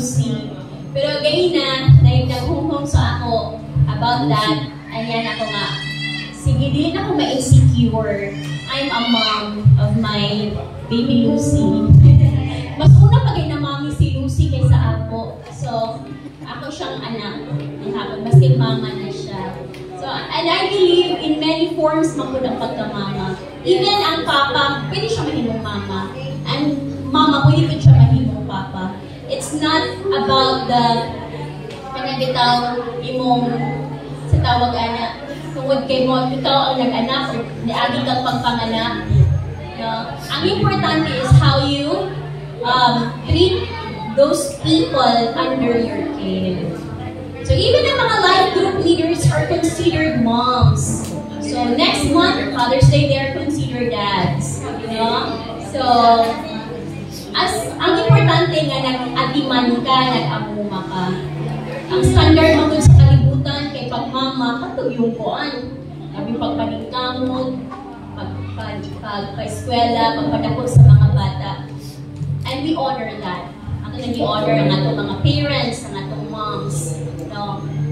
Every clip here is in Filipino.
Lucy. Pero gayon na, naghunghong sa ako about that. Ayan ako nga. Sige, din ako ma-insecure. I'm a mom of my baby Lucy. Mas una pa na mami si Lucy kaysa ako. So, ako siyang anak. Maski mama na siya. So, and I believe in many forms magod ang pagkamama. Even ang papa, pwede siya mahimong mama. And mama, pwede rin siya mahimong papa. It's not about the panagitaw imong sa tawag anak. Tungod kay mo, ikaw ang nag-anak o niagi kang pagpanganak. No? Ang importante is how you treat those people under your care. So even ang mga life group leaders are considered moms. So next month, Father's Day, they are considered dads. So, as ang importante nga nag-atiman ka, nag-amuma ka. Ang standard mo dun sa kalibutan, kay pagmama, katuyong koan. Sabi pagpaningkamot, pagpa-eskwela, pagpadako sa mga bata. And we honor that. Ang nag-i-honor ang atong mga parents, ang atong moms,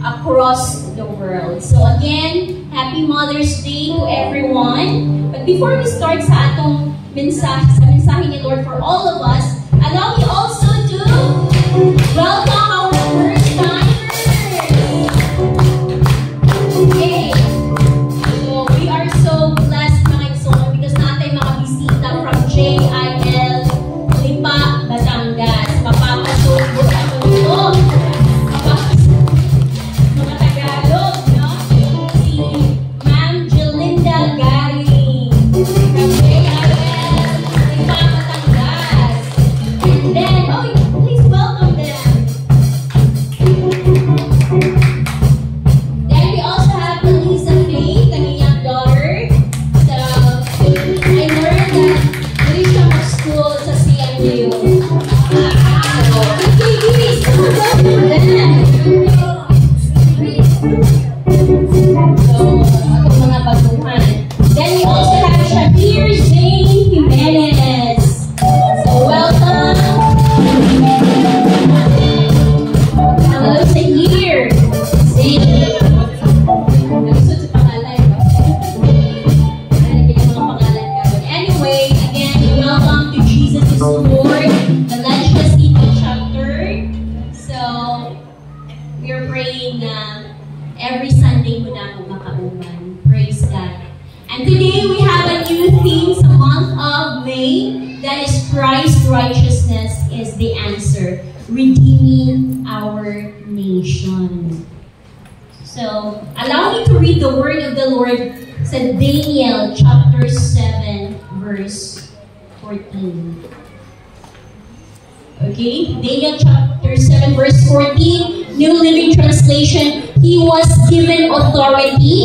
across the world. So again, Happy Mother's Day to everyone. But before we start sa atong mensahe ni Lord for all of us, allow me also to welcome our first timers. Okay. So we are so blessed mga igsoon because natin mga bisita from JIL Lipa, Batangas. Mapapasok po ako dito. Mga Tagalog, no? Si Ma'am Jelinda Garing from JIL Lipa, Batangas. And then, please welcome them. Then we also have Elisa Faye, kaniyang daughter. So, I learned that hindi siya mag-school sa CMU. Babies, welcome them. So, ako mga baguhan. Then we also have Shakir Zane Jimenez. So, welcome. Hello, Shakir Zane. Nalusot sa pangalan, no? Nalagyan yung mga pangalan ka. But anyway, again, welcome to Jesus is Lord, the Legislative City chapter. So, we are praying every Sunday mo na akong makauman. Praise God. And today we have a new theme sa month of May. That is Christ's righteousness is the answer. Redeeming our nation. So, allow me to read the word of the Lord sa Daniel chapter 7 verse 14. Okay? Daniel chapter 7 verse 14, New Living Translation. He was given authority,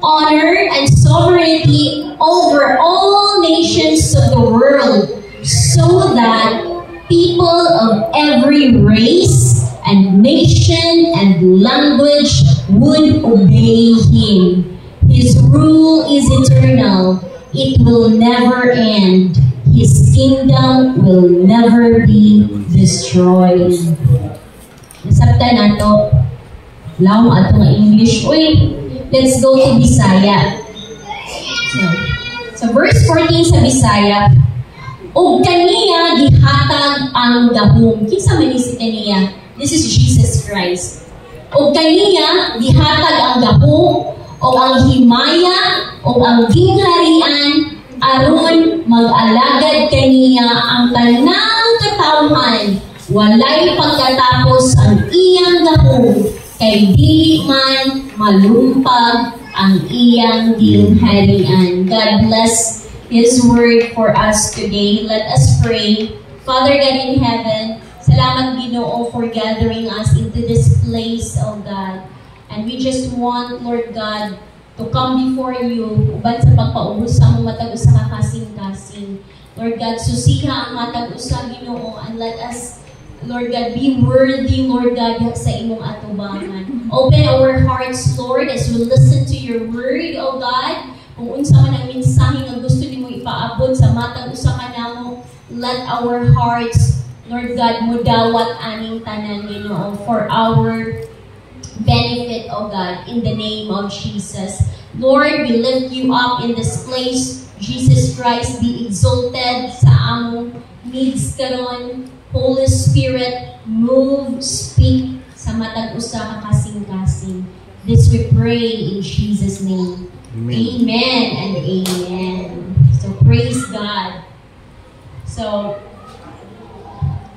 honor, and sovereignty over all nations of the world, so that people of every race and nation and language would obey him. His rule is eternal. It will never end. His kingdom will never be destroyed. Nasabta na to. Law mo ato nga English. Uy, let's go to Bisaya. So verse 14 sa Bisaya, o kaniya gihatag ang gahom. Kinsa man ni si kaniya? This is Jesus Christ. O kaniya gihatag ang gahom, o ang himaya, o ang gingharian, aron mag-alagad kaniya ang tanang katawhan. Walay pagkatapos ang iyang gahom, kay di man malumpag ang iyang gingharian. God bless His word for us today. Let us pray. Father God in heaven, salamat Ginoo for gathering us into this place, oh God. And we just want, Lord God, to come before you, uban sa pagpaubos sa mong matag-usa ka kasing-kasing. Lord God, susiha ang matag-usa Ginoo, and let us, Lord God, be worthy, Lord God, sa imong atubangan. Open our hearts, Lord, as we listen to your word, oh God. Kung unsa man ang mensahe nga gusto nimo ipaabot sa matag usa ka namo, let our hearts, Lord God, mudawat aning tanan, Ginoo, for our benefit, O God, in the name of Jesus. Lord, we lift you up in this place. Jesus Christ, be exalted sa among needs karon. Holy Spirit, move, speak sa matag usa ka kasing-kasing. This we pray in Jesus' name. Amen and amen. So praise God. So,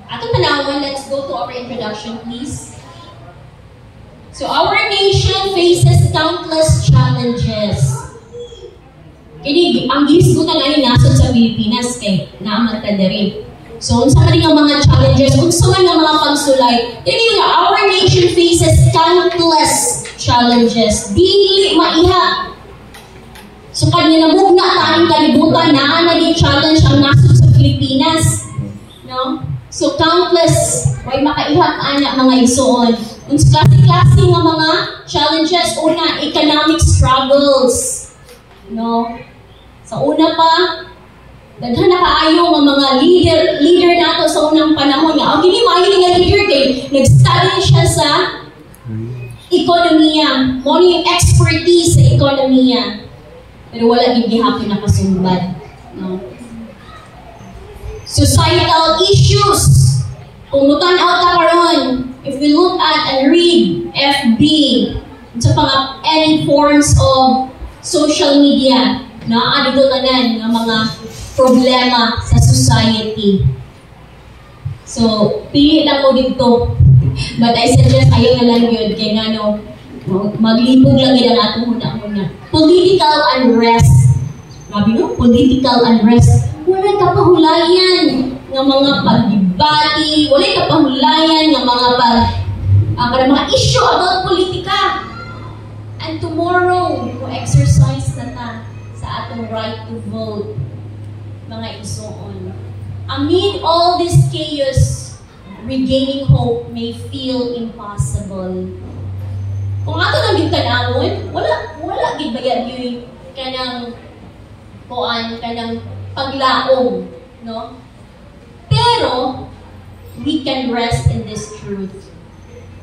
atong tanawan, let's go to our introduction, please. So, our nation faces countless challenges. Kini ang gisgutan ani nasod sa Pilipinas kay naaman ta diri. So, unsa man nga mga challenges, unsa man nga mga pagsulay, kini nga our nation faces countless challenges. Dili maiha. So, kanya namugna tayong kalibutan na naging challenge ang nasod sa Pilipinas. No? So, countless, may makaihap ana mga isuon. Unsa klase nga mga challenges, una, economic struggles. No? Sa una pa, daghan na kaayo nga mga leader nato sa unang panahon nga. Ang kini maayo nga leader kay nag-study siya sa ekonomiya. Mo yung expertise sa ekonomiya. Pero wala gid gihapon nakasumbad. No? Societal issues. Kung mutan-aw ta karon, if we look at and read FB, sa any forms of social media, naa dito tanan nga mga problema sa society. So, pili lang mo dito. But I suggest ayaw na lang yun kay ngano maglibog lang yun ang atong muna. Political unrest. Grabe no? Political unrest. Wala kapahulayan ng mga pagbibati, wala kapahulayan ng mga issue about politika. And tomorrow, mo-exercise na ta sa atong right to vote, mga igsoon. Amid all this chaos, regaining hope may feel impossible. Kung ato lang yung tanawon, wala gid bayad yung kanang paglaong, no? Pero, we can rest in this truth.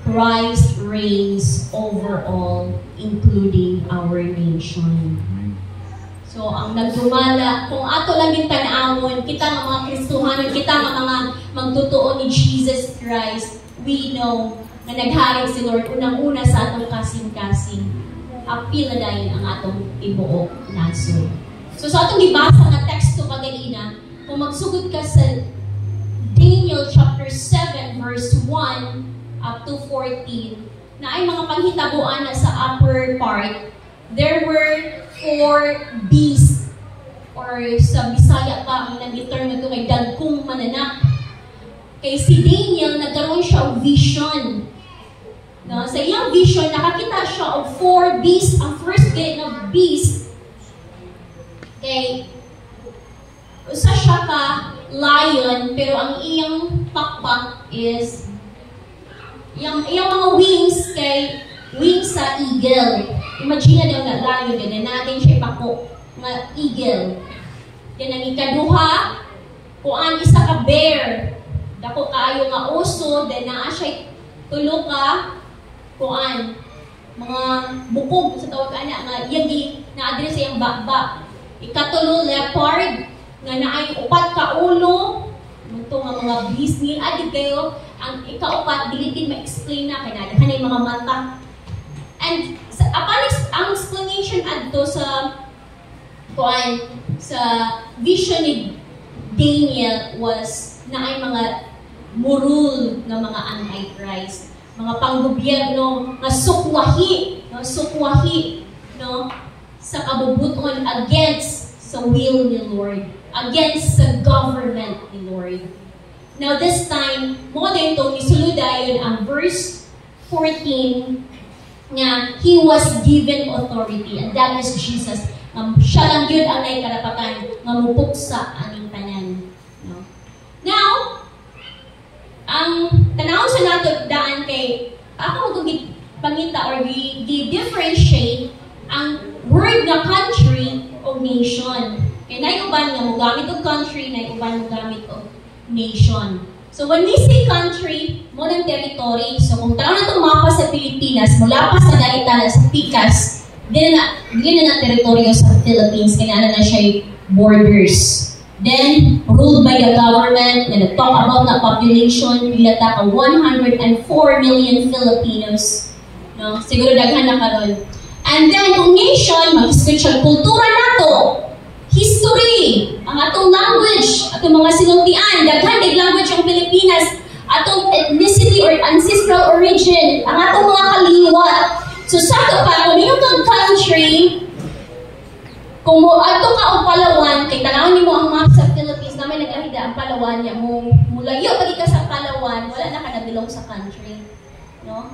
Christ reigns over all, including our nation. So, ang nagdumala, kung ato lang yung tanawon, kita nga mga Kristohanon, kita nga mga magtutuo ni Jesus Christ, we know na naghari si Lord unang-una sa atong kasing-kasing. Apil na dahil ang atong tibuok nasod. So, sa atong gibasa nga teksto kaganina, kung magsugod ka sa Daniel chapter 7 verse 1 up to 14, na ay mga panghitabuan na sa upper part, there were 4 beasts, or sa Bisaya pa, ang nag-term ito kay dagkong mananak. Kay si Daniel, nagkaroon siya of vision. No? Sa iyang vision, nakakita siya of 4 beasts. Ang first gate of beast, kay usa siya ka lion, pero ang iyang pakpak is iyang mga wings kay wings sa eagle. Imagine na nga lion, ganyan natin siya ipako nga eagle. Yan ang ikaduha, kung ang isa ka bear, dako kaayo nga oso, then naa siya tulo ka kuan mga bukog sa tawag ana nga iyang na-address sa iyang bakbak. Ikatulo, leopard, nga naay upat ka ulo, ito nga mga beast ni adid kayo, ang ikaupat, dilitin ma-explain na, kaya kanay mga mata. And ang explanation adto sa vision ni Daniel was na ay mga murul ng mga antichrist, mga panggobyerno nga sukwahi, no? Sa kabubuton against sa will ni Lord, against sa government ni Lord. Now this time, mo din itong isuludayon ang verse 14 nga, He was given authority, and that is Jesus. Siya lang yun ang may karapatan nga mupuksa aning tanan. No? Now, ang tanaw sa nato daan kay, ako pangita or di-differentiate ang word na country o nation. Kaya naiuban nga mo gamit o country, naiuban mo gamit o nation. So when we say country, mo ng territory, so kung tao na itong mapa sa Pilipinas, mula pa sa Dalitana sa Pikas, hindi na teritoryo sa Philippines, kaya na siya borders. Then, ruled by the government, and talk about the population, pilata ka 104 million Filipinos. No? Siguro daghan na karon. And then, kung nation, mag-spiritual kultura na to, history, ang atong language, atong mga sinultian, daghan ng language ang Pilipinas, atong ethnicity or ancestral origin, ang atong mga kaliwat. So sa ito pa, kung yung country, kung mo ato ka o Palawan, kay tanawin mo ang map sa Philippines, na may nag-ahida ang Palawan, niya mo mulayo pag ka sa Palawan, wala na ka nabilong sa country. No?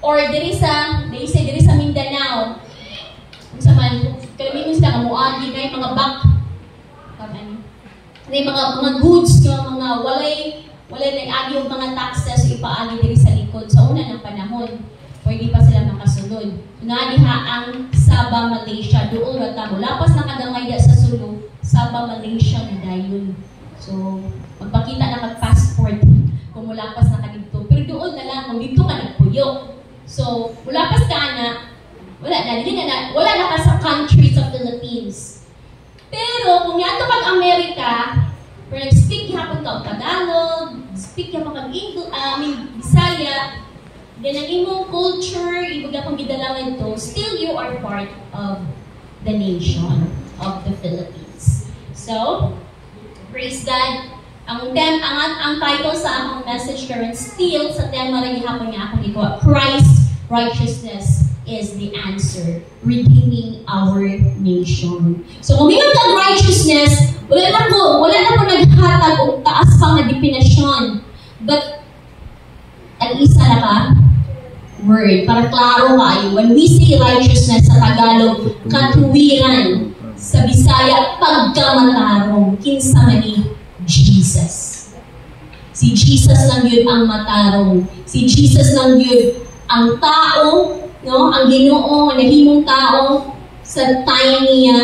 Or diri sa Mindanao, kung sa man, kalamitin sila, kamuagi, may mga may mga goods, yung mga walay nag-agi yung mga taxes, ipaagi diri sa likod. Sa una ng panahon, pwede pa sila makasunod. Nadiha ang Sabah, Malaysia, doon rata mo. Lapas na kadangay sa sulong, Sabah, Malaysia na dayon. So, magpakita na kag-passport kung mulapas na ka dito. Pero doon na lang, kung dito ka nagpuyo. So, mulapas ka na, wala na ka sa country sa Philippines. Pero, kung yato pag-Amerika, pero speak hapon ka o Tagalog, speak hapon ka Bisaya, then ang imong culture, ibig na pang gidalangan to, still you are part of the nation of the Philippines. So, praise God. Ang title sa akong message karon, still sa tema rin hapon nga akong ikaw, Christ righteousness is the answer, redeeming our nation. So kung mayroon kang righteousness, wala na po naghatag o taas pang na definasyon. But, ang isa na ka, word, para klaro kayo, when we say righteousness sa Tagalog, katuwiran, sa Bisaya, pagkamatarong, kinsa man ni Jesus. Si Jesus lang yun ang matarong. Si Jesus lang yun ang tao, no? Ang Ginoo nga nahimong tao sa time niya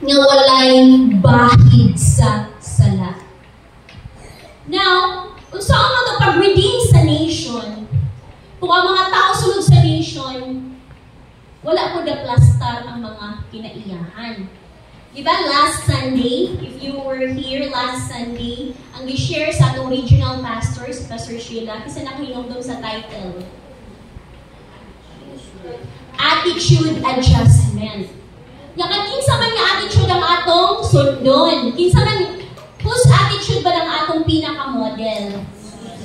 nga walay bahid sa sala. Now, kung saan mo ito pag-redeem sa nation, kung ang mga tao sunod sa nation, wala ko na-plastar ang mga kinaiyahan. Diba last Sunday, if you were here last Sunday, ang i-share sa atong regional pastor, si Pastor Sheila, kasi nakahinong sa title, Attitude Adjustment. Kinsa man nga attitude ang atong sundon. Kinsa man, whose attitude ba ng atong pinaka-model?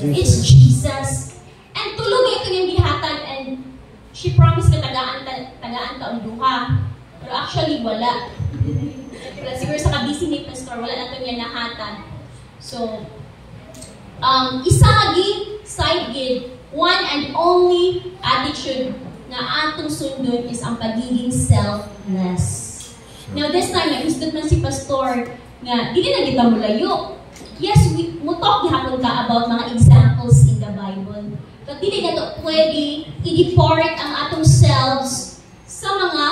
It's Jesus. And tulong ito yung gihatag, and she promised na tagaan taon duha. Pero actually, wala. Siguro sa kabisi ni Pastor, wala na ito niya nahatag. So, isa lagi, side gid, one and only attitude na atong sundon is ang pagiging selfless. Now, this time, nag-istot man si Pastor nga, dili na kita mulayo. Yes, mutok gihapon ka about mga examples in the Bible. But dili na ito pwede i-depart ang atong selves sa mga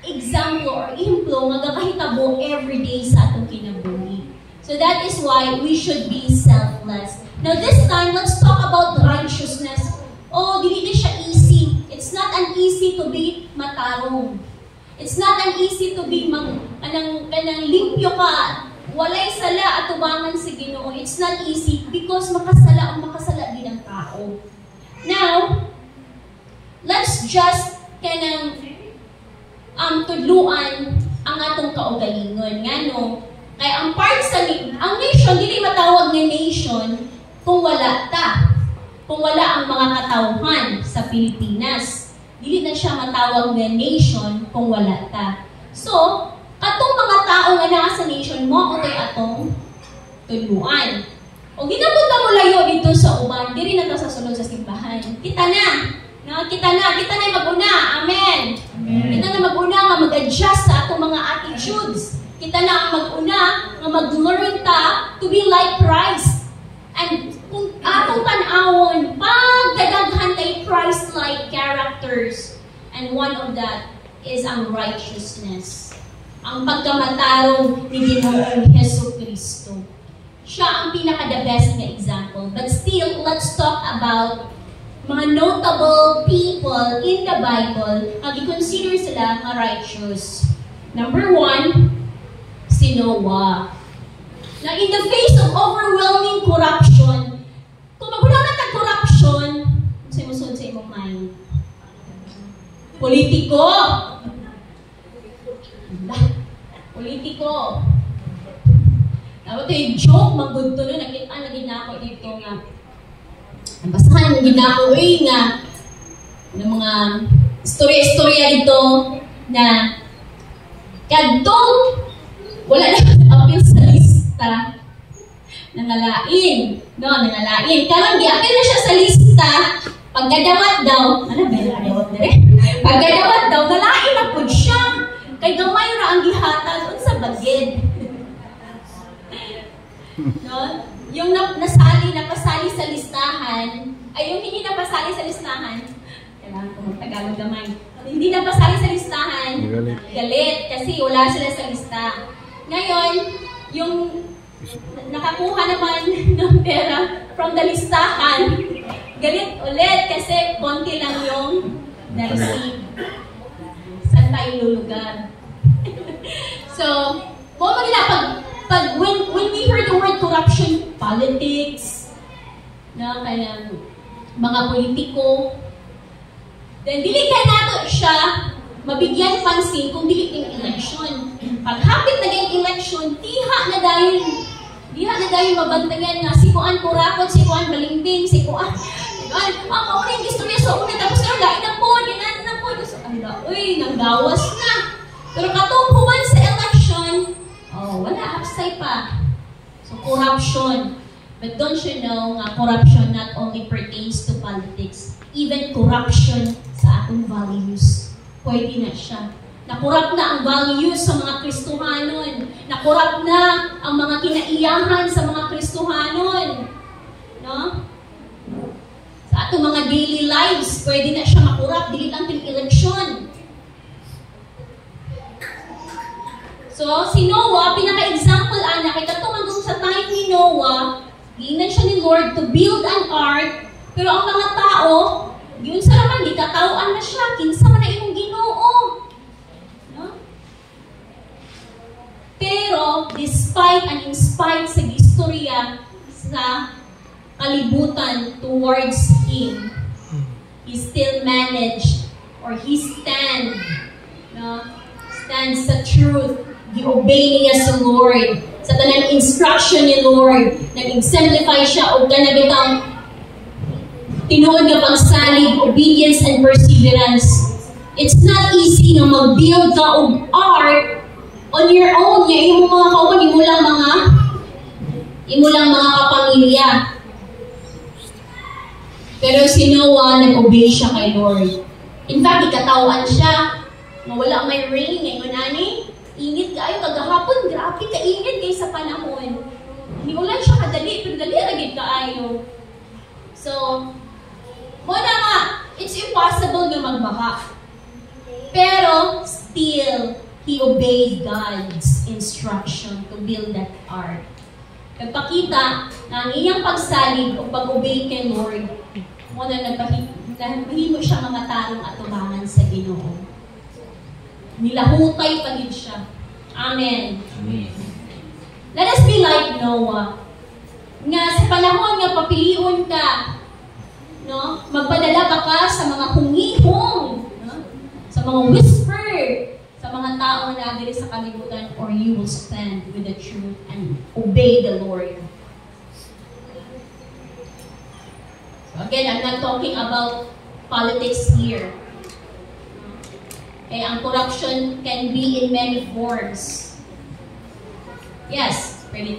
example or implo nga gakahitabo everyday sa atong kinabuhi. So that is why we should be selfless. Now this time, let's talk about righteousness. Oh, dili na siya easy. It's not an easy to be matarong. It's not an easy to be kanang limpyo ka. Walay sala at tubangan sa Ginoo. It's not easy because makasala din ang tao. Now, let's just tudluan ang atong kaugalingon. Ngano? Kaya ang part sa ang nation, dili matawag na nation kung wala ta. Kung wala ang mga katawhan sa Pilipinas. Dili na siya matawag na nation kung wala ta. So, katong mga tao nga naa sa nation mo, okay atong tudluan. O ginabot mo layo dito sa uban, diri na ta sa sulod sa simbahan. Kita na mag-una. Amen. Kita na mag-una nga mag-adjust sa atong mga attitudes. Kita na ang mag-una nga mag-learn ta to be like Christ. And kung atong tan-awon, pagdadaghan kay Christ-like characters. And one of that is ang righteousness. Ang pagkamatarong ni Ginoong Jesucristo. siya ang pinaka-the best na example. But still, let's talk about mga notable people in the Bible ang i-consider sila mga righteous. Number 1, si Noah. Now, in the face of overwhelming corruption, kung magulang na corruption, sa imusun sa imong mind? Politiko! Politiko! Dapat yung joke, magudto nun, nakita na ako dito nga. Basahan, ginako nga ng mga istorya-istorya dito na kadtong wala na apil sa lista nangalain. No, nangalain. Karang gi-apil na siya sa lista, pagkadawat daw, pagkadawat daw, nalain na po siya. Kay gamay ra ang gihatag sa bagid. No? Yung napasali sa listahan, ay yung hindi napasali sa listahan, kailangan ko mag-Tagalog gamay. Hindi napasali sa listahan, galit kasi wala sila sa lista. Ngayon, yung nakakuha naman ng pera from the listahan, galit ulit kasi konti lang yung na-receive. Saan tayo lulugar? So, when we heard the word corruption, politics, no, kaya mga politiko, then dili kay nato siya mabigyan pansin kung dili yung election. Paghapit na yung election, diha na dahil mabantayan nga si kuan kurakot, si kuan balimbing, si kuan ang uling istorya sa una, tapos na lain na po, ginan na po. Uy, nanggawas na. Pero katong human sa election, wala, hapsay pa. So, corruption. But don't you know nga corruption not only pertains to politics, even corruption sa atong values. Pwede na siya. Nakurap na ang values sa mga Kristohanon. Nakurap na ang mga kinaiyahan sa mga Kristohanon. No? Sa atong mga daily lives, pwede na siya makurap, dili lang ting eleksyon. So, si Noah, pinaka-example, anak, kay katong sa time ni Noah, giinan siya ni Lord to build an ark, pero ang mga tao, yun sa naman, di katawaan na siya, kinsa man na imong Ginoo. No? Pero, despite and in spite sa istorya sa kalibutan towards him, he still managed, or he stands sa truth. Gi-obey niya sa Lord. Sa tanang instruction ni Lord, nag-exemplify siya o kanabitang tinuod nga pagsalig, obedience and perseverance. It's not easy na mag-build ka og art on your own. Nga imo mga kauban, imo lang mga kapamilya. Pero si Noah, nag-obey siya kay Lord. In fact, ikatawan siya. Wala may rain, ngayon ani. Init kayo, kagahapon, grabe kainit kayo sa panahon. Hindi ulan siya kadali, pero dali agad kaayo. So, muna nga, it's impossible na magbaha. Pero, still, he obeyed God's instruction to build that ark. Nagpakita na ang iyang pagsalig o pag-obey kay Lord, muna nagpahimo siya mamatarong at tumangan sa Ginoo. Nilahutay pa din siya. Amen. Amen. Let us be like Noah. Nga sa panahon nga papilion ka, no? Magpadala ba ka sa mga hungihong, no? Sa mga whisper, sa mga tao na diri sa kalibutan, or you will stand with the truth and obey the Lord. So again, I'm not talking about politics here. Ang corruption can be in many forms. Yes, pwede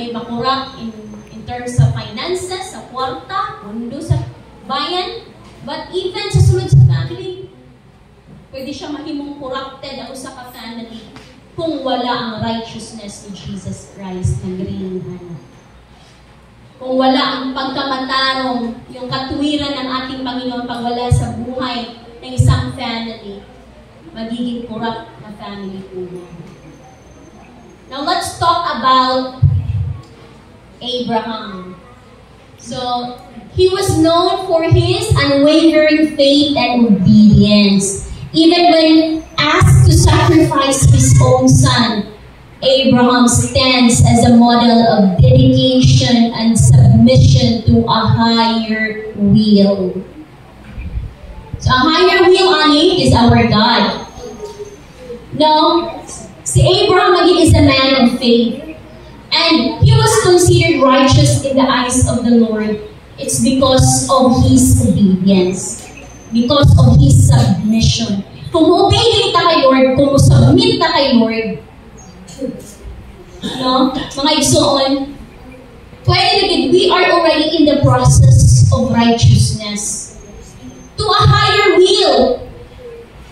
makurap in terms of finances, sa kwarta, mundo sa bayan, but even sa sulod sa family, pwede siya mahimong corrupted ako sa ka-family kung wala ang righteousness ni Jesus Christ na grinhan. Kung wala ang pagkamatarong, yung katuwiran ng ating Panginoon pag wala sa buhay ng isang family, magiging corrupt na family po. Now, let's talk about Abraham. So, he was known for his unwavering faith and obedience. Even when asked to sacrifice his own son, Abraham stands as a model of dedication and submission to a higher will. So, a higher will, ani, is our God. Now, si Abraham again is a man of faith. And he was considered righteous in the eyes of the Lord. It's because of his obedience. Because of his submission. Kung obey ka kay Lord, kung submit ka kay Lord, no? Mga igsoon, pwede na din, we are already in the process of righteousness. To a higher will.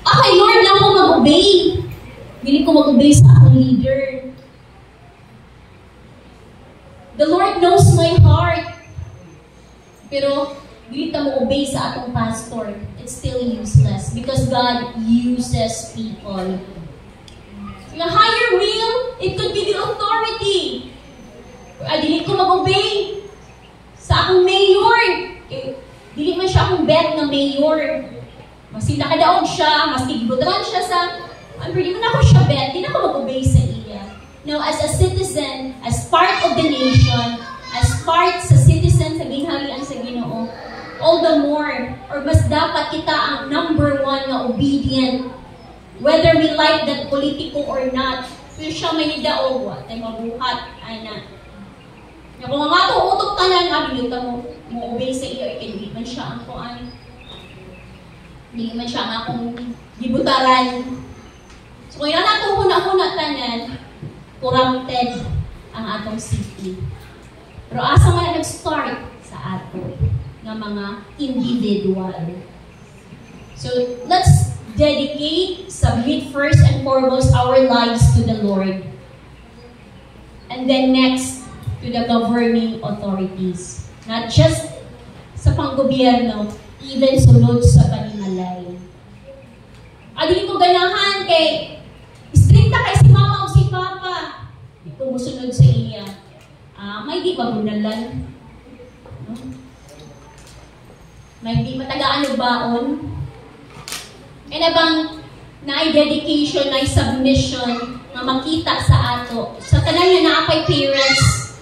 Kay Lord na ako mag-obey. Hindi ko mag-obey sa akong leader. The Lord knows my heart. Pero, hindi ta mo obey sa atong pastor. It's still useless because God uses people. Yung higher will, it could be the authority. Dili ko mag-obey sa akong mayor. Dili man siya akong bet na mayor. Mas nakadaog siya, mas tigibutran siya sa, hindi man ako siya bet, hindi na ako mag-obey sa iya. Now, as a citizen, as part of the nation, as part sa citizen sa gingharian sa Ginoo, all the more, or mas dapat kita ang number one na obedient, whether we like that politiko or not. Pero siya may nidaog, tayo mabuhat, ay na. Kung nga ito, utok ka lang, binuta mo obey sa iyo, hindi man siya ang kuan. Hindi man siya ang akong gibutaran. So, kung yan natin huna-huna tanan, corrupted ang atong city. Pero asa man nag-start sa ato ng mga individual. So, let's dedicate, submit first and foremost our lives to the Lord. And then next, to the governing authorities. Not just sa panggobyerno, even sunod sa panimalay. Adi ko ganahan kay strikta kay si mama o si papa. Di ko musunod sa iya. May di ba gunalan? No? May di matagaan o baon? E na bang naay dedication, naay submission na makita sa ato? Sa tanan nga naapay parents,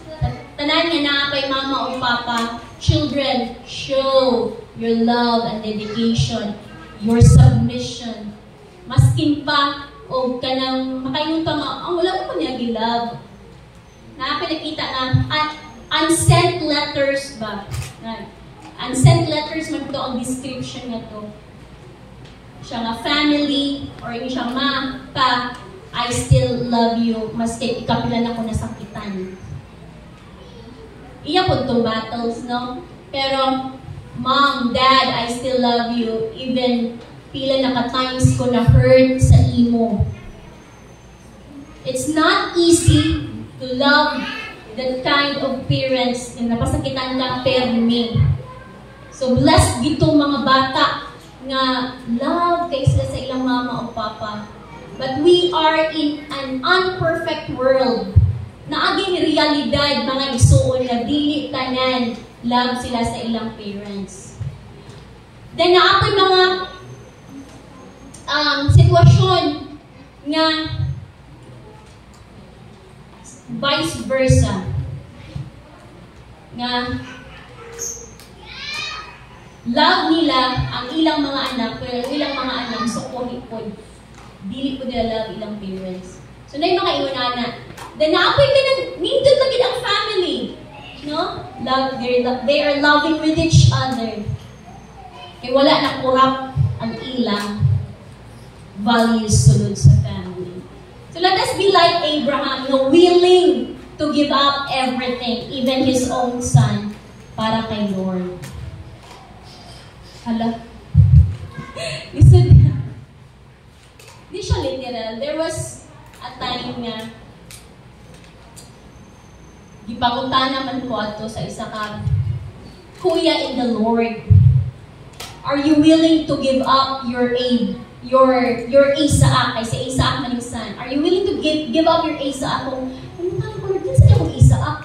tanan nga naapay mama o papa, children, show your love and dedication, your submission. Maskin pa, o kanang makaingon pa nga, wala ko niya gilove. Nakapinakita na, unsent letters ba? Unsent letters, man ito ang description nga to. Siya nga family, or yung siya ma, pa, I still love you, maski ikapilan ako nasakitan. Iya po itong battles, no? Pero, mom, dad, I still love you, even pila naka-times ko na hurt sa imo. It's not easy to love that kind of parents na napasakitan ka permi. So, blessed gitong mga bata nga love kay sila sa ilang mama o papa. But we are in an unperfect world na aging realidad mga isuon na dili tanan love sila sa ilang parents. Then, naapay mga sitwasyon nga vice versa nga love nila ang ilang mga anak pero ilang mga anak sukuhipod dili po nila love ilang parents. So na yung mga iwanana then naapoy ka ng nindot na ang family, no? Love, they are loving with each other kaya wala na corrupt ang ilang values sunod sa family. So let us be like Abraham, willing to give up everything, even his own son, para kay Lord. Hala. Listen, di siya literal. There was a time nga, gipangunta naman ko ato sa isa ka, kuya in the Lord. Are you willing to give up your aid? Your Isaac, ay sa Isaac maning son. Are you willing to give up your Isaac? Kung ano ko rin sa akong Isaac?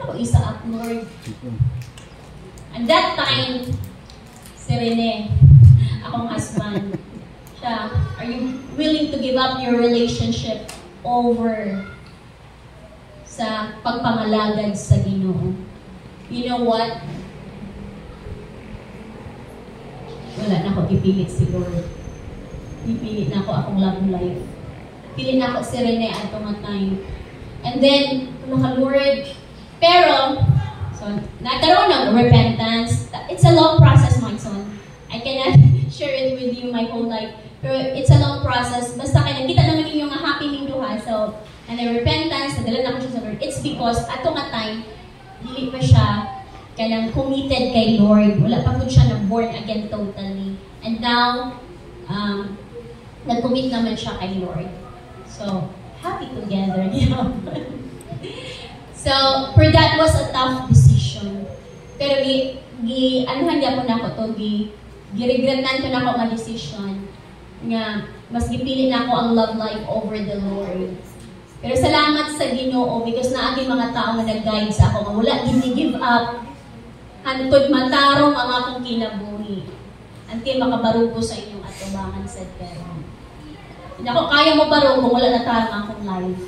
Ako isa up, Lord. And that time, si Rene, akong husband, siya, are you willing to give up your relationship over sa pagpangalagad sa Ginoo? You know what? Wala na ako ipilit si Lord. Ipilit na ako akong love life. Pilit na ako si Rene at time. And then, Lord, pero, so, nagkaroon ng repentance. It's a long process, my son. I cannot share it with you my whole life. Pero it's a long process. Basta kaya nakita naman yung happy ning duha. So, and the repentance, nadala na ko siya sa Lord. It's because, ato nga time, dili pa siya kanang committed kay Lord. Wala pa po siya na born again totally. And now, nag-commit naman siya kay Lord. So, happy together, you know. So, for that was a tough decision. Pero anuhan niya po na ako to, gi-regretan ko na ako ang decision nga mas gipili na ako ang love life over the Lord. Pero salamat sa Ginoo because naagi mga tao na nag-guide sa ako nga wala give up hantod matarong ang akong kinabuhi. Until makabarugo sa inyong atubangan sa pero. Hindi ako kaya mo baro kung wala na tarong akong life.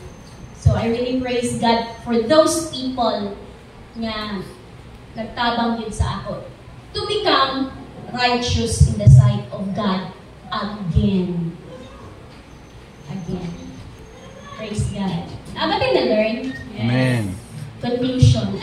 So I really praise God for those people nga nagtabang yun sa ako to become righteous in the sight of God again. Again. Praise God. Ba tayo na-learn? Yes. Amen. Conclusion.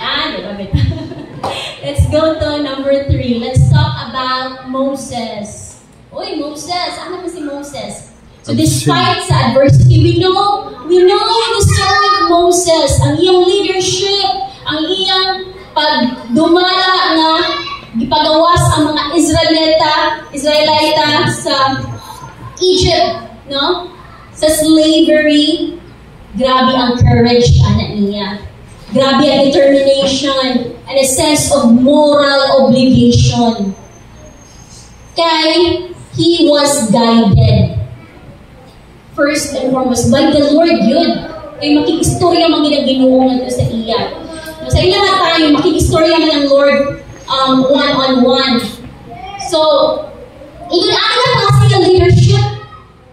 Let's go to number 3. Let's talk about Moses. Uy, Moses. Ano naman si Moses? So despite sa adversity, we know the story of Moses, ang iyang leadership, ang iyang pagdumala nga gipagawas ang mga Israelita sa Egypt, no? Sa slavery. Grabe ang courage ana niya. Grabe ang determination and a sense of moral obligation. Kay he was guided first and foremost by the Lord yun. Kay makikistorya mga Ginoo nga sa iya. Sa ila nga tayo, makikistorya ng Lord one-on-one. So, ilan na kasi yung leadership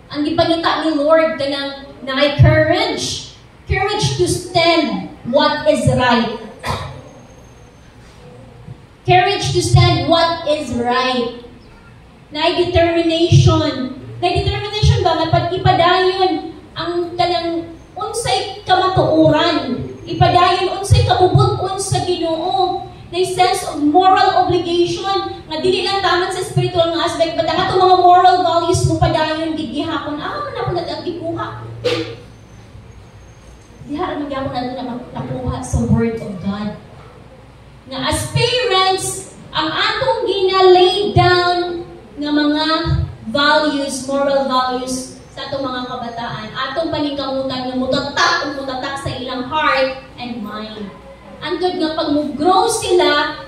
ang gipangita ni Lord kanang na courage. Courage to stand what is right. Courage to stand what is right. Na determination. Na-determination ba na pag-ipadayon ang kanang unsay kamatuoran. Ipadayon unsay kabubot-on sa Ginoo. Na sense of moral obligation nga dili lang taman sa spiritual nga aspect but ang atong mga moral values mo padayon gigihapon. Man ako nagagikuha. Diha ra man gyapon nato nakuha sa word of God. Na as parents, ang atong gina-lay down nga mga values, moral values sa atong mga kabataan, atong paningkamutan nga mutatak sa ilang heart and mind. Antod nga pag mo-grow sila,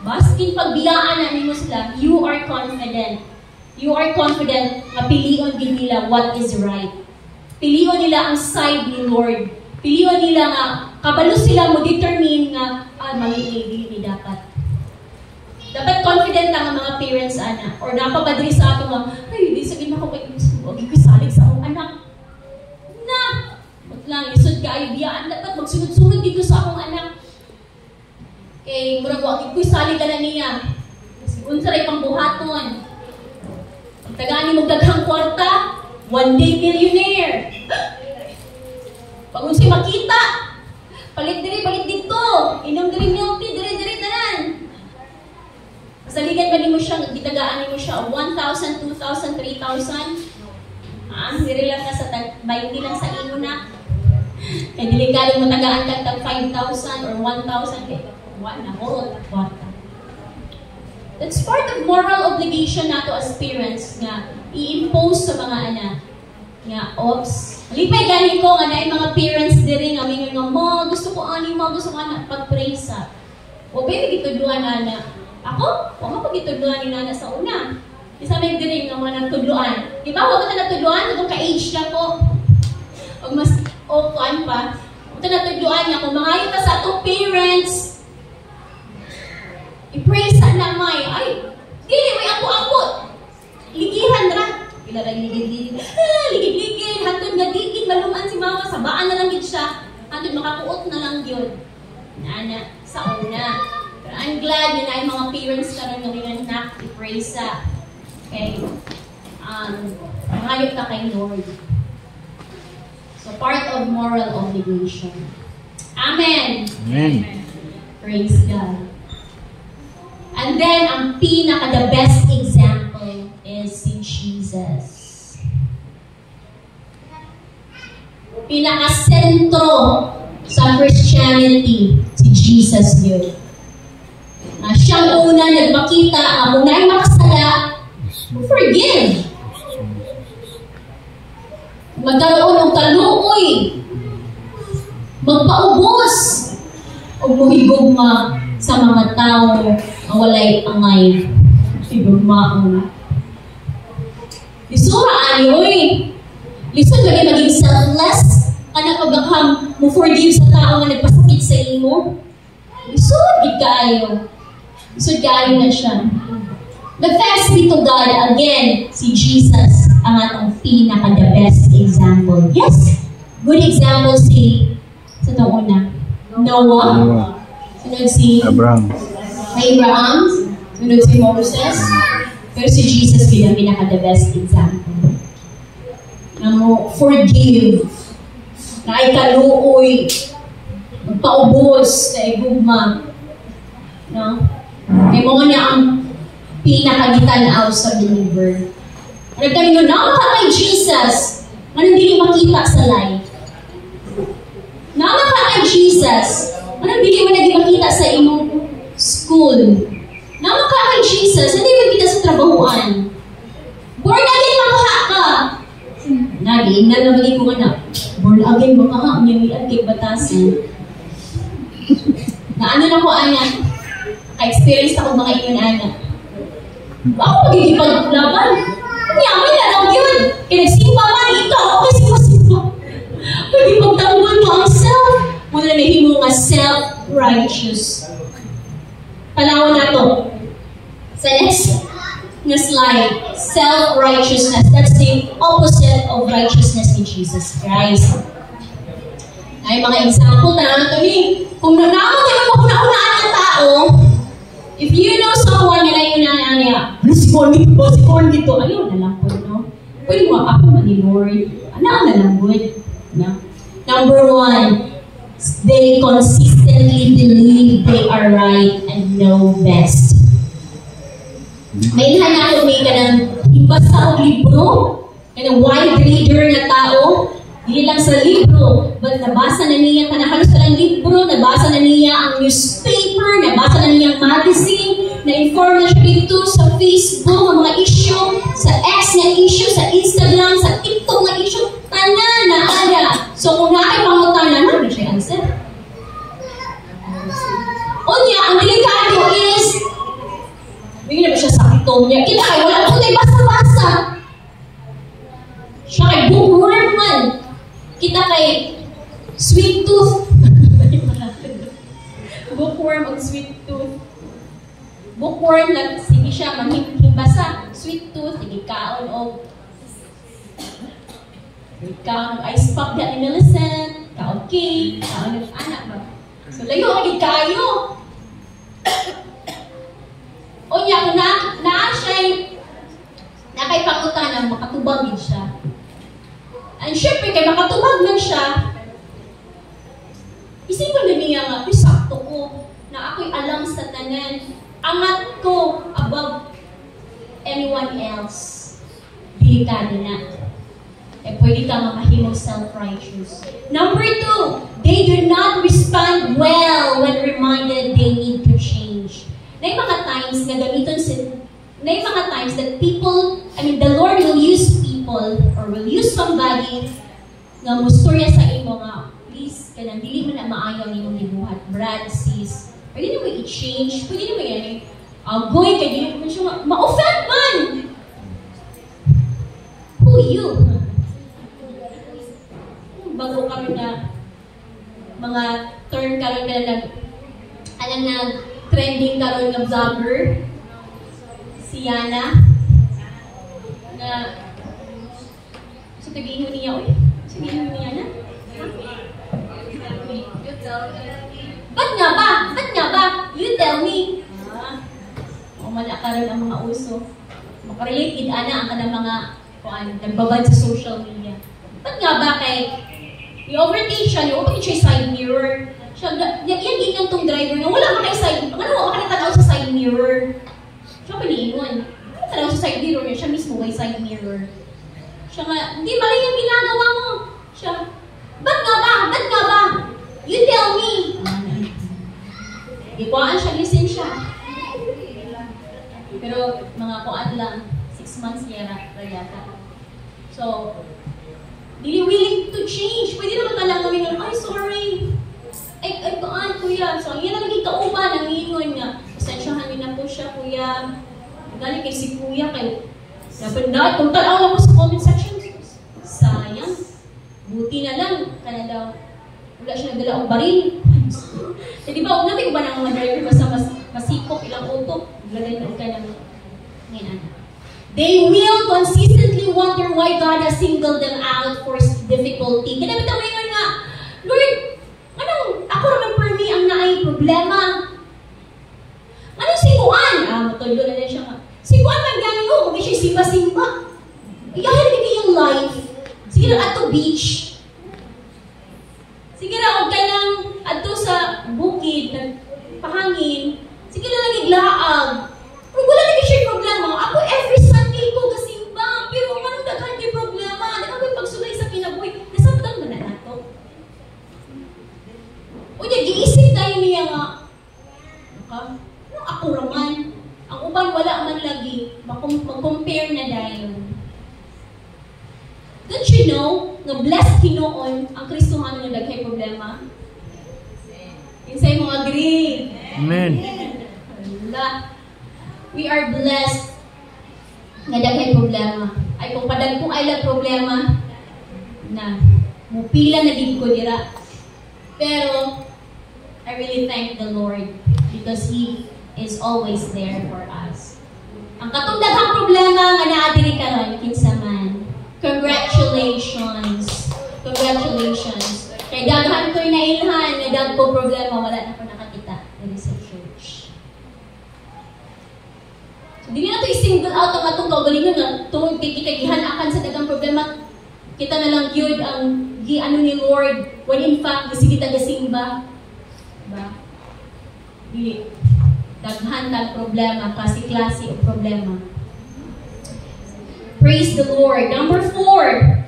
baskin pagbiyaan na nimo sila, you are confident. You are confident na pilion din nila what is right. Pilion nila ang side ni Lord. Pilion nila nga, kabalo sila mo determine nga, mali ni dapat. Dapat confident lang ang mga parents, ana. Or napapadri sa ato nga, ay, di sabihin ako kay salig sa akong anak. Na! Ba't lang, isod ka, ay, biyaan. Dapat magsunod-sunod dito sa akong anak. Kay, murag wag iko'y salig ka na niya. Kasi unsaray pang buhaton. Tagani mo daghang kwarta, one day millionaire. Pag unsay makita, palit dito, inom diri milk tea, diri tanan. Saligan ba nimo siya, gitagaan nimo siya 1,000, 2,000, 3,000? Diri lang ka sa 20 lang sa imo na. Kay delikado mo tagaan kag tag 5,000 or 1,000 kay na horot kwarta. That's part of moral obligation nato as parents nga i-impose sa mga anak. Nga, ops. Lipay gani ko nga na mga parents diri nga mingon nga, ma, gusto ko ani, ma, gusto ko anak pag-praise sa. O ba gitudluan ana? Ako, wa mo pagitudluan ni nana sa una. Isa may diri nga mga nagtudluan. Di ba, wa ko na nagtudluan kung ka-age na ko. Og mas kuan pa. Ito natagduan niya, kung mga ka sa itong parents, i-pray sa namay, ay, dili, may ako-ako. Ligihan na. Ilarang ligid-ligid. Ligid-ligid. Hantod nga digid, maluman si mama. Sabaan na lang yun siya. Hantod makakuot na lang yun. Nana, sa una. Pero I'm glad yun ay mga parents ka rin yung anak, i-pray sa. Okay. Mahayop ka kay Lord. So, part of moral obligation. Amen. Amen. Praise God. And then, ang the best example is si Jesus. Pinaka-sentro sa Christianity, si Jesus yun. Siyang una nagpakita, ang unay makasala, forgive. Magkaroon ng kaluoy. Magpaubos. O muhigugma sa mga tao na walay angay. Higugmaon. Lisura ayoy. Lisod lagi maging selfless. Anak pagkakam mo forgive sa tao nga nagpasakit sa imo. Lisod kayo. Lisod kayo na siya. But thanks be to God, again, si Jesus ang atong pinaka-the best example. Yes, good example si sa itong una. Noah. Sunod si Abraham. Sunod si Moses. Pero si Jesus bilang pinaka-the best example. Na mo forgive, na ay kaluoy, magpaubos, na igugma. No? May mga niya ang pinakagitanaw sa believer. Nagtabi nyo, namaka kay Jesus, anong hindi makita sa life? Namaka kay Jesus, anong hindi mo naging makita sa imong school? Namaka kay Jesus, hindi makita sa trabahuan. Born again makaha ka. Naging na nabagi ko na, born again makaha, unyamian kay batasan. Na ano na ko, anak, ka-experience ako mga iyon, anak. Ako magigipaglaban. Yaman na lang yun. Kinagsimpa man ikaw. Okay, simpa-simpa. Magigipagtanggol mo ang self. Muna na himo nga self-righteous. Palawan na to. Sa next na slide. Self-righteousness. That's the opposite of righteousness in Jesus Christ. Ay mga example na ito ni. Kung nanaman kayo mo una-unaan ng tao, if you know someone na yun na niya, si Con dito, ayaw na lang po, no? Pwede mo, ako man ni Lord. Ano na lang po, no? Number one, they consistently believe they are right and know best. May hanakot may ka ng ibasa o libro, and wide reader na tao, hindi lang sa libro, but nabasa na niya, halos sa libro, nabasa na niya ang newspaper, nabasa na niya ang magazine, na-inform na siya dito sa Facebook, ang mga issue, sa X na issue, sa Instagram, sa TikTok na issue, tanan na ada. So kung nakay pangutanan, ano siya answer? Unya, ang delikado is, bigyan na ba siya sakto niya? Kita kayo, wala po tayo basa-basa. Siya kay bookworm man. Kita kay sweet tooth. Bookworm o sweet tooth. Bookworm na sige siya mahimbasa. Sweet tooth, sige kaon o kaon ice pop na ni Millicent, kaon cake, kaon ng anak ba. So layo kagid kayo. O niya kung na siya nakay pangutanan makatubag gid siya. And syempre, kaya makatubag lang siya, isipin na niya nga, sakto ko, na ako'y alam sa tanan, angat ko above anyone else. Delikado na. Eh, pwede ka makahimong self-righteous. Number two, they do not respond well when reminded they need to change. Na yung mga times na gamiton na yung mga times that people, the Lord will use people or will use somebody nga mustorya sa imo nga, please, kanang dili man na maayaw nimong gibuhat, Brad, sis, pwede naman i-change, pwede naman yan going ka dili man siya ma-offend man. Who you? Bago kami na trending karon nga vlogger, si Yana, na sa tagiingon niya, uy, sa tagiingon niya na? Ba't nga ba? Ba't nga ba? You tell me. Malakaran ang mga uso. Makarelated ana ang kanang mga nagbabad sa social media. Ba't nga ba kay i-overtake siya, i-open siya side mirror. Siya, yan din tong driver na wala makay side, ano makatanaw sa side mirror. Siya paniingon. Tanaw sa side mirror niya, siya mismo may side mirror. Siya nga, hindi mali yung ginagawa mo. Siya, ba't nga ba? Ba't nga ba? You tell me. Ikuhaan siya, lisensya. Pero mga kuan lang, 6 months yata. So, hindi willing to change. Pwede naman talang kami nga, ay sorry. Ay kuan kuya. So, yan ang naging kauban, ang ingon nga. Pasensyahan niyo na po siya kuya. Galing kay si kuya kay dapat na, kung tanaw lang mo sa comment section, sayang. Buti na lang, kana daw, wala siya nagdala ang baril. So, di ba, natin ko ba ng mga driver basta masikop ilang auto? Lagay ng kanyang ngayon. They will consistently wonder why God has singled them out for difficulty. Kaya naman tayo nga, Lord, ako naman for me ang naay problema. Anong siguan? Matulo na siya nga. Siguan man gano'n ko, kung siya simba-simba. Iyahan nito yung life. Sige lang ato beach. Sige lang, huwag ka lang ato sa bukid, pahangin. Sige lang nagiglaag. Kung wala na siya problema, ako every Sunday ko kasimba. Pero anong daghan yung problema? Daghan ko yung pagsulay sa kinabuhi. Nasabtan mo na nato. O niya, giisip tayo niya nga. Ano ako raman? Ang uban wala man lagi. Mag-compare na dahil. Don't you know, na blessed Hinoon ang Kristohano na daghay problema? Insay mo agree? Amen. We are blessed na daghay problema. Ay kung padagkong ay lang problema na mupila na din ko dira. Pero I really thank the Lord because He is always there for us. Ang katong daghang problema nga naa diri karon kinsa man. Congratulations. Congratulations. Kay daghan ko'y nailhan na dagko problema wala na ko nakakita diri sa church. Dili na ito i-single out ang atong kaugalingon nga tungod kay kita gihanakan sa dagang problema. Kita na lang yun ang giano ni Lord when in fact gisi kita gasimba. Diba? Dili. Daghan tag problema, klase-klase o problema. Praise the Lord. Number 4.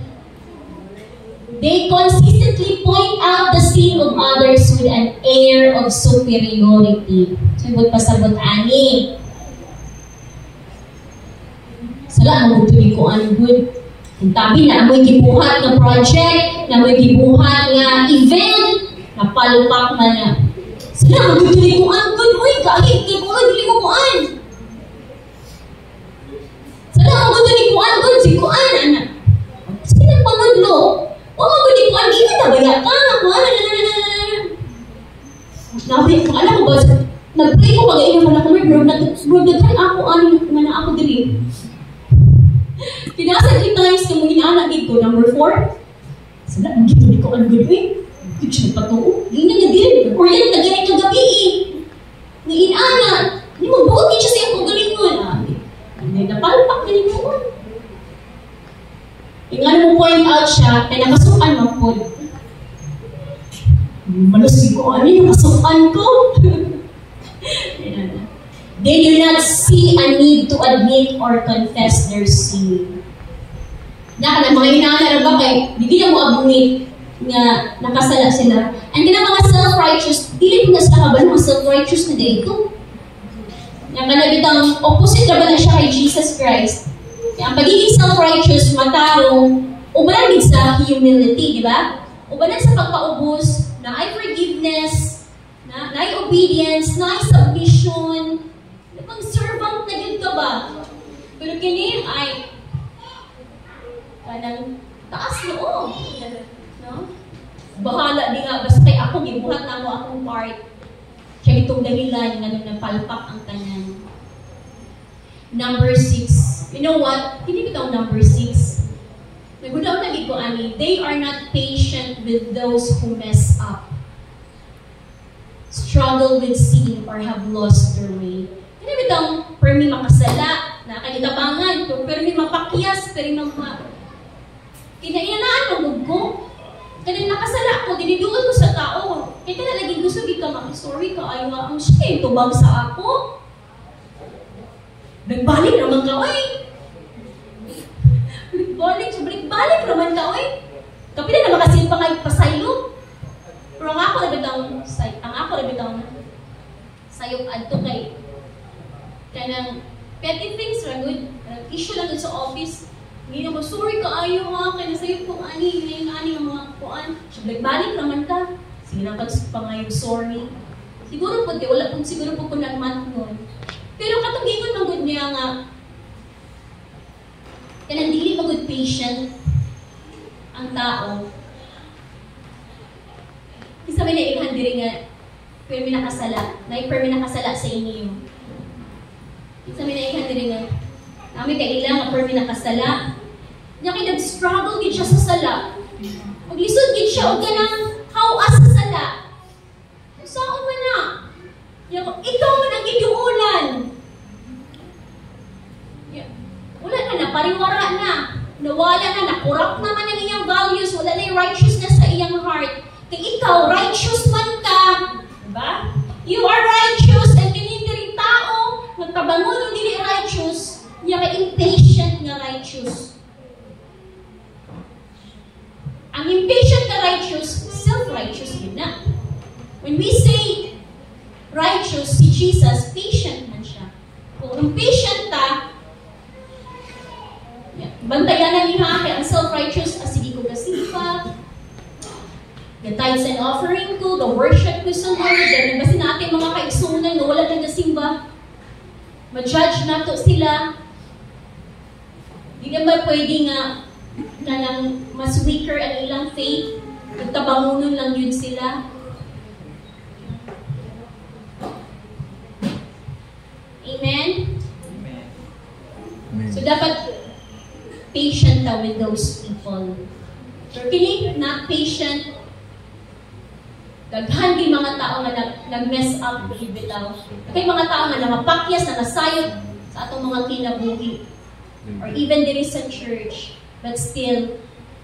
They consistently point out the sin of others with an air of superiority. Sabot pasabot ani. Sala mo tuloy ko ang good. Ang tabi na amoy gibuhat ng project, na amoy gibuhat nga event, na palpak man na. Sala mo tuloy ko ang good. Uy, kahit ko dili mo kuan. Sala mo tuloy ko ang good, si kuan ana. Sige nang pangudlo. O mo tuloy ko ang di ka tabaya ka na kuan. Nabi ko alam mo ba nag-pray ko pag-inom mo na kami, bro, nagkan ako ano ako diri. Kinasa 3 times na mga inaanak dito. Number 4, sila, ang gito ko ang good way. Ito siya patuo. Ganyan na din. Korean na ganyan kagabi eh. Na inaanak. Hindi mo buot siya sa iyong kagalingon. Hindi napalpak na rin mo. Yung mo point out siya, ay nakasukan mo po. Malusig ko, ano yung nakasukan ko? They do not see a need to admit or confess their sin. Na mga inaanak ba kay, hindi na mo abungit nga nakasala sila. And kaya mga self-righteous, dili po na sila kabal mga self-righteous na dito. Yung kanabitang opposite na ba na siya kay Jesus Christ. Ang pagiging self-righteous, matarong, ubanan din sa humility, di ba? Ubanan sa pagpaubos, na ay forgiveness, na ay obedience, na ay submission, pang servant na yun ka ba? Pero kini ay kanang taas loob. No? Bahala di nga, basta kay ako, gibuhat na mo akong part. Siya itong dahilan nga nung napalpak ang tanan. Number 6. You know what? Hindi bitaw number 6. Nagudaw na ko ani, they are not patient with those who mess up, struggle with sin, or have lost their way. Hindi bitaw, pero may makasala, nakakitabangan, pero may mapakyas, pero may inainaan mo ko. Kaya nakasala ko, diniduol ko sa tao. Kaya na laging gusto ka sorry ka, ayaw nga ang siya, tubag sa ako. Nagbalik naman ka, oy. Balik naman ka, oy. Kapila na makasin pa kayo pasaylo. Pero ang ako na bitaw na sayop adto kay kanang petty things ra good. Issue lang sa office. Hindi ako, sorry ka, ayaw nga, kaya nasayop kong ani ang mga kuan. Nagbalik naman ka. Sige na pangayon, sorry. Siguro po, wala po siguro po kung nagman nun. Pero katugingon magod niya nga, kanang dili magod patient ang tao. Isa may naihan diri nga, pero may nakasala sa inyo. Isa may naihan diri nga, kami kailang nga pero may nakasala. Niya kay nag-struggle gid siya sa sala. Maglisod gid siya og kanang hawas sa sala. Saan man na? Ikaw man ang giduulan. Wala na, pariwara na. Nawala na, nakurap naman ang iyang values. Wala na yung righteousness sa iyang heart. Kaya ikaw, righteous man ka. Diba? You are righteous and kinindiri tao. Nagtabangon yung dili righteous. Niya ka impatient na righteous. Ang impatient na righteous, self-righteous yun na. When we say righteous, si Jesus, patient man siya. Kung impatient ta, bantayan na niya kaya ang self-righteous, sige ko kasimpa, the tithes and offering ko, the worship ko sa Lord, dahil basin natin mga kaigsunan na wala na kasimba, ma-judge na to sila. Hindi naman pwede nga na mas weaker ang ilang faith, nagtabangunan lang yun sila. Amen? So dapat patient na with those people. Pero kini not patient, daghan di mga tao nga nag-mess up, bitaw. Kay mga tao nga namapakyas, nasayot sa atong mga kinabuhi. Or even diri sa church, but still,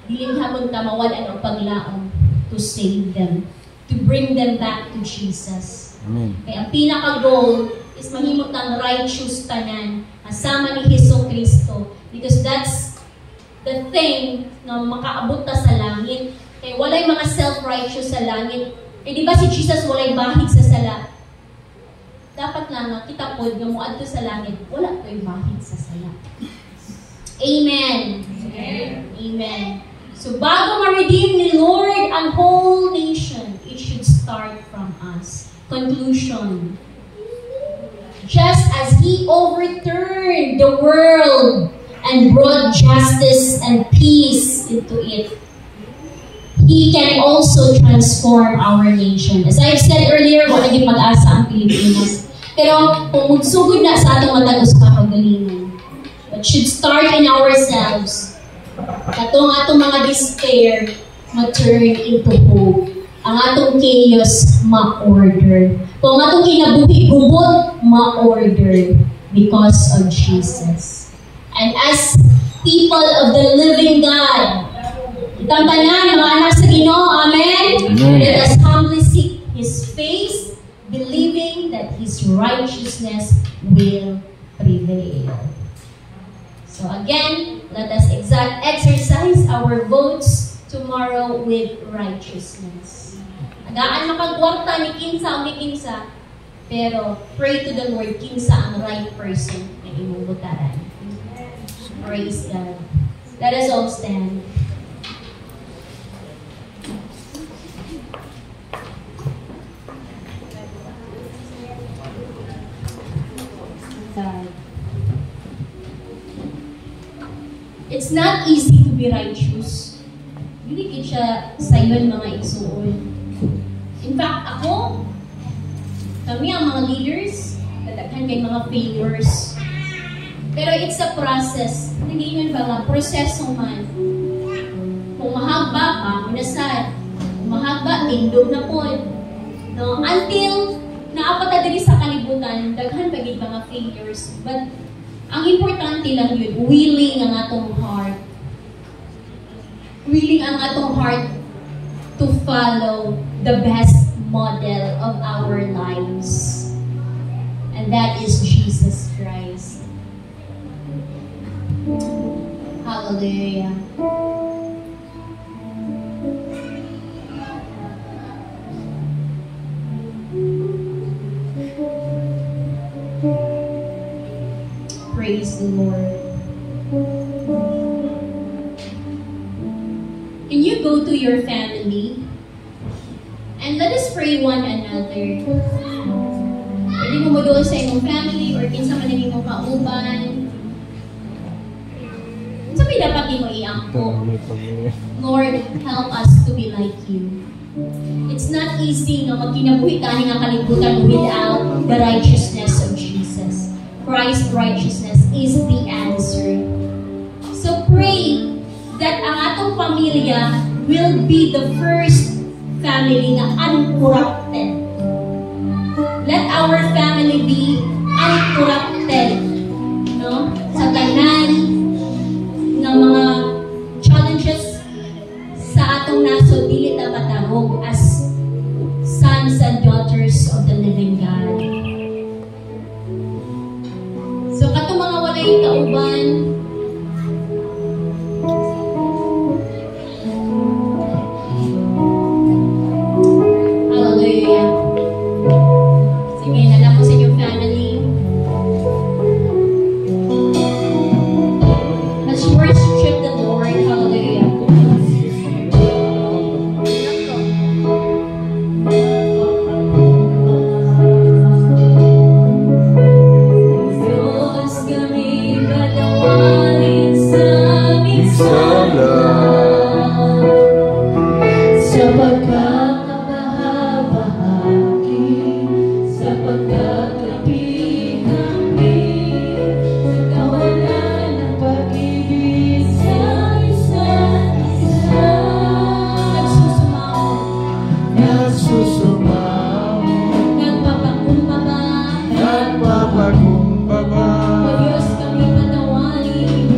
diling hamon ta mawalan ang paglaom to save them, to bring them back to Jesus. Amen. Kaya ang pinaka-goal is mahimot ang righteous tanan kasama ni Hesus Kristo, because that's the thing na makaabot ta sa langit. Kaya walay mga self-righteous sa langit. Eh di ba si Jesus walay bahig sa sala? Dapat lang nga kita pod nga moadto sa langit, wala to'y bahig sa sala. Amen. Amen. Amen. So bago ma-redeem ni Lord ang whole nation, it should start from us. Conclusion. Just as He overturned the world and brought justice and peace into it, He can also transform our nation. As I've said earlier, wala naging pag-asa ang Pilipinas. Pero kung magsugod na sa atong matagos kakagalingan, it should start in ourselves. Atong mga despair ma-turn into hope. Ang atong chaos ma-order. Kung atong kinabuhi-gubot, ma-order because of Jesus. And as people of the living God, itang tanan, mga anak sa Ginoo, amen? Let us humbly seek His face, believing that His righteousness will prevail. So again, let us exercise our votes tomorrow with righteousness. Agaan makagwarta ni kinsa o ni kinsa, pero pray to the Lord kinsa ang right person na imong botaran. Praise God. Let us all stand. It's not easy to be righteous. Hindi siya sayon mga igsuon. In fact, ako, Kami ang mga leaders, kadaghan kay mga failures. Pero it's a process. Hindi yun ba nga, proseso man. Kung mahaba ka, minasad. Kung mahaba, tindog na po. No? Until naapata diri sa kalibutan, daghan pagig mga failures. But ang importante lang yun, willing ang atong heart. Willing ang atong heart to follow the best model of our lives. And that is Jesus Christ. Hallelujah. Praise the Lord. Can you go to your family and let us pray one another? Pwede mo mo doon sa imong family or kinsa man ang imong kauban. Unsa may dapat nimo iangko? Lord, help us to be like you. It's not easy nga magkinabuhi tani nga kalibutan without the righteousness of Jesus. Christ's righteousness is the answer. So pray that ang atong pamilya will be the first family nga uncorrupted. Let our family be uncorrupted. No? Sa tanan ng mga challenges sa atong naso, dili ta matarog as sons and daughters of the living God. So katong mga walay kauban, hallelujah. Sige, nalang mo sa inyong family. Let's worship the Lord. Hallelujah. Diyos kami patawarin sa aming sala, sapagkat nabahabahagi, sapagkat lapit kami sa kawalan ng pag-ibig sa isa't isa. Nagsusumaw, Nagpapakumbaba, nagpapakumbaba. O Diyos kami patawarin,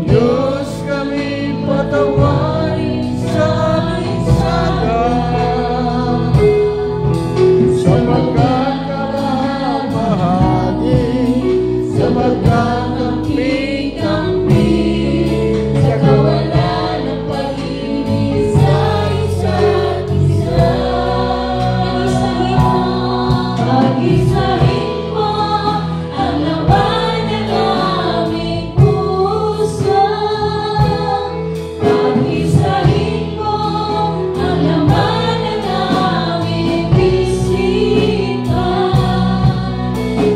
Diyos kami patawarin sa aming sala, sapagkat kabahagi, sapagkat kapit kami sa kawalan ng pag-ibig sa isa't isa. Pag-isahin mo ang laman ng aming puso. Pag-isahin mo ang laman ng aming isipan.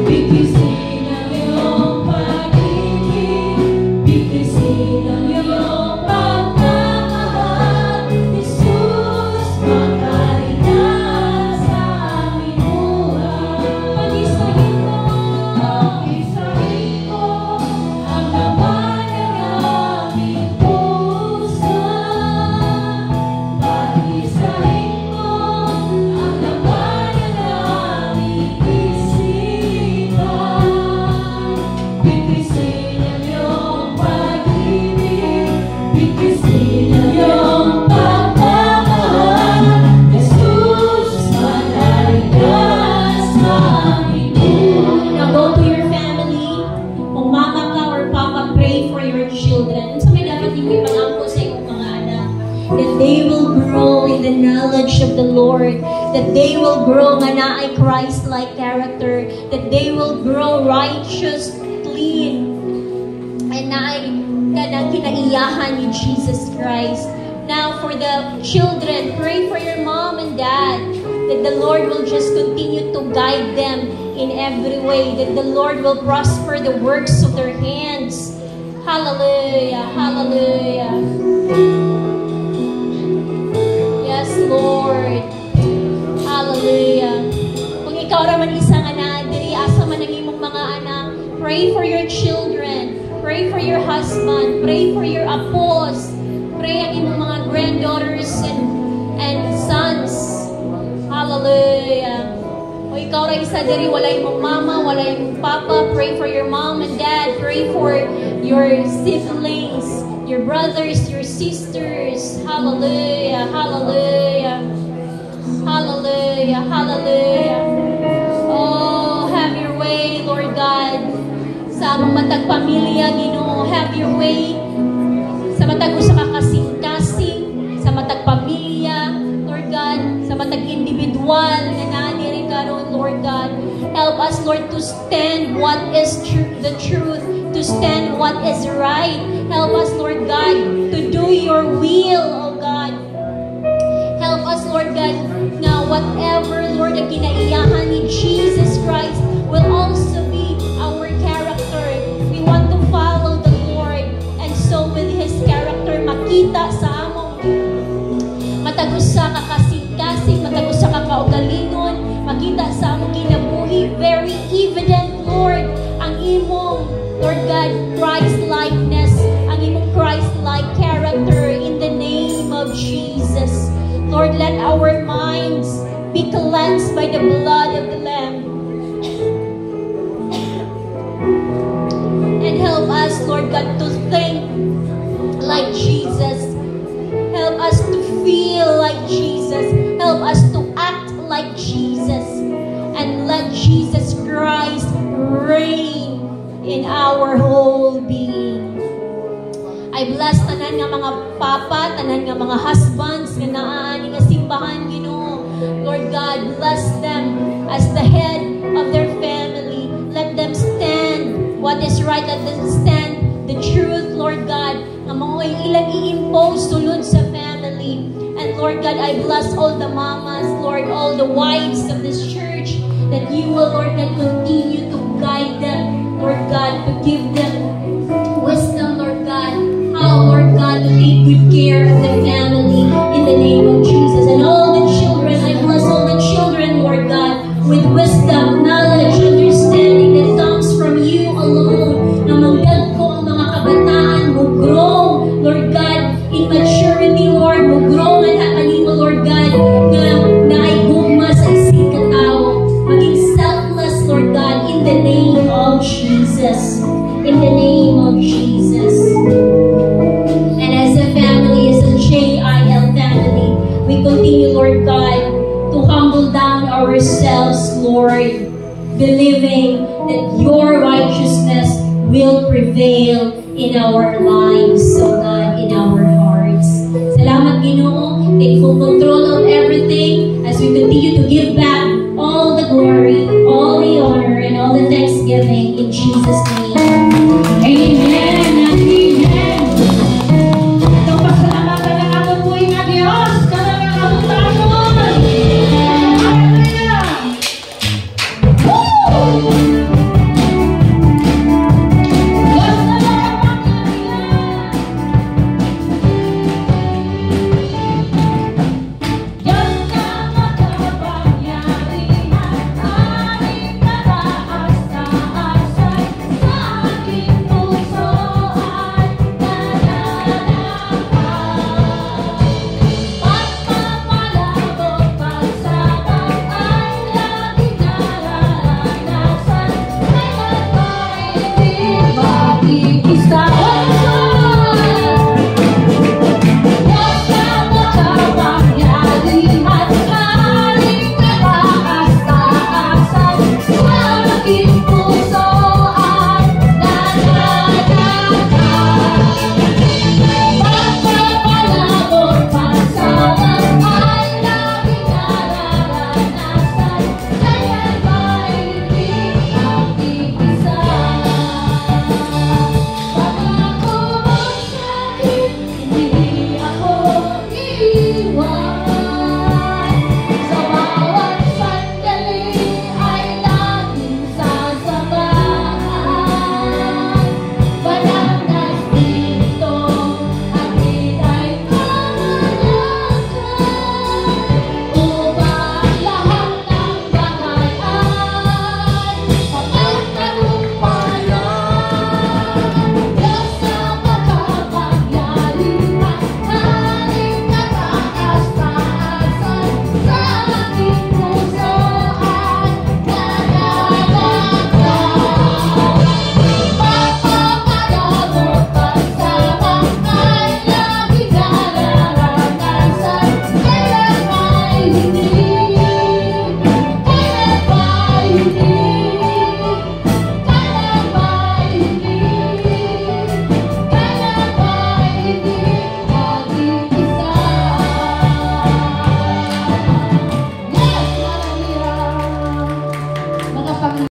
Bigkisin ang iyong pag-ibig, bigkisin ang iyong pagmamahal. Jesus, magkailan sa aming buhay. Pag-isahin mo ang laman ng aming puso. Pag-isahin mo ang laman ng aming isipan. Bigkisin ang iyong pag-ibig, bigkisin ang iyong pagmamahal. Jesus, magkailan sa aming buhay. Now go to your family. Kung mama ka or papa, pray for your children. So may dapat yung ipangako sa iyong mga anak. That they will grow in the knowledge of the Lord. That they will grow nga naay Christ-like character. That they will grow righteous, clean, and naay kanang kinaiyahan ni Jesus Christ. Now, for the children, pray for your mom and dad that the Lord will just continue to guide them in every way, that the Lord will prosper the works of their hands. Hallelujah, hallelujah. Yes, Lord. Hallelujah. Kung ikaw raman isa nga na diri asa man ang imong mga anak. Pray for your children. Pray for your husband. Pray for your apos. Pray ang imong mga granddaughters and sons. Hallelujah. O ikaw rin isa diri, wala imong mama, wala imong papa. Pray for your mom and dad. Pray for your siblings, your brothers, your sisters. Hallelujah. Hallelujah. Hallelujah. Hallelujah. Oh, have your way, Lord God. Sa among matag pamilya, Ginoo, have your way. Sa matag usa ka kasing-kasing, sa matag pamilya, Lord God, sa matag individual na naniri karon, Lord God. Help us, Lord, to stand what is the truth, to stand what is right. Help us, Lord God, to do your will, oh God. Help us, Lord God, na whatever, Lord, ang kinaiyahan ni Jesus Christ will also be our character. We want to follow the Lord, and so with His character, makita sa among matagusa ka kasing-kasing, matagusa ka kaugalingon, makita sa among kinabuhi, very evident, Lord, ang imong, Lord God, Christ-likeness, ang imong Christ-like character in the name of Jesus. Lord, let our minds be cleansed by the blood of the Lamb. And help us, Lord God, to think like Jesus. Help us to feel like Jesus. Help us to act like Jesus. And let Jesus Christ reign in our whole being. I bless tanan nga mga papa, tanan nga mga husbands nga naaani nga simbahan, Ginoo. Lord God, bless them as the head of their family. Let them stand what is right. Let them stand the truth, Lord God, nga mga ilang i-impose sulod sa family. And Lord God, I bless all the mamas, Lord, all the wives of this church, that you will, Lord God, continue to guide them, Lord God, to give them wisdom, Lord God, how, Lord God, to take good care of the family in the name of Jesus. And all the children, I bless all the children, Lord God, with wisdom, knowledge, understanding that comes from you alone. Na magdad ko ang mga kabataan mo grow, Lord God, in maturity, Lord, mo grow nga nakanimo, Lord God, na naigugma sa isig katao, maging selfless, Lord God, in the name of Jesus. In the name of Jesus. And as a family, as a JIL family, we continue, Lord God, to humble down ourselves, Lord, believing that your righteousness will prevail in our lives, oh God, in our hearts. Salamat, Ginoo. Take full control of everything as we continue to give back all the glory, all the honor, and all the thanksgiving in Jesus' name.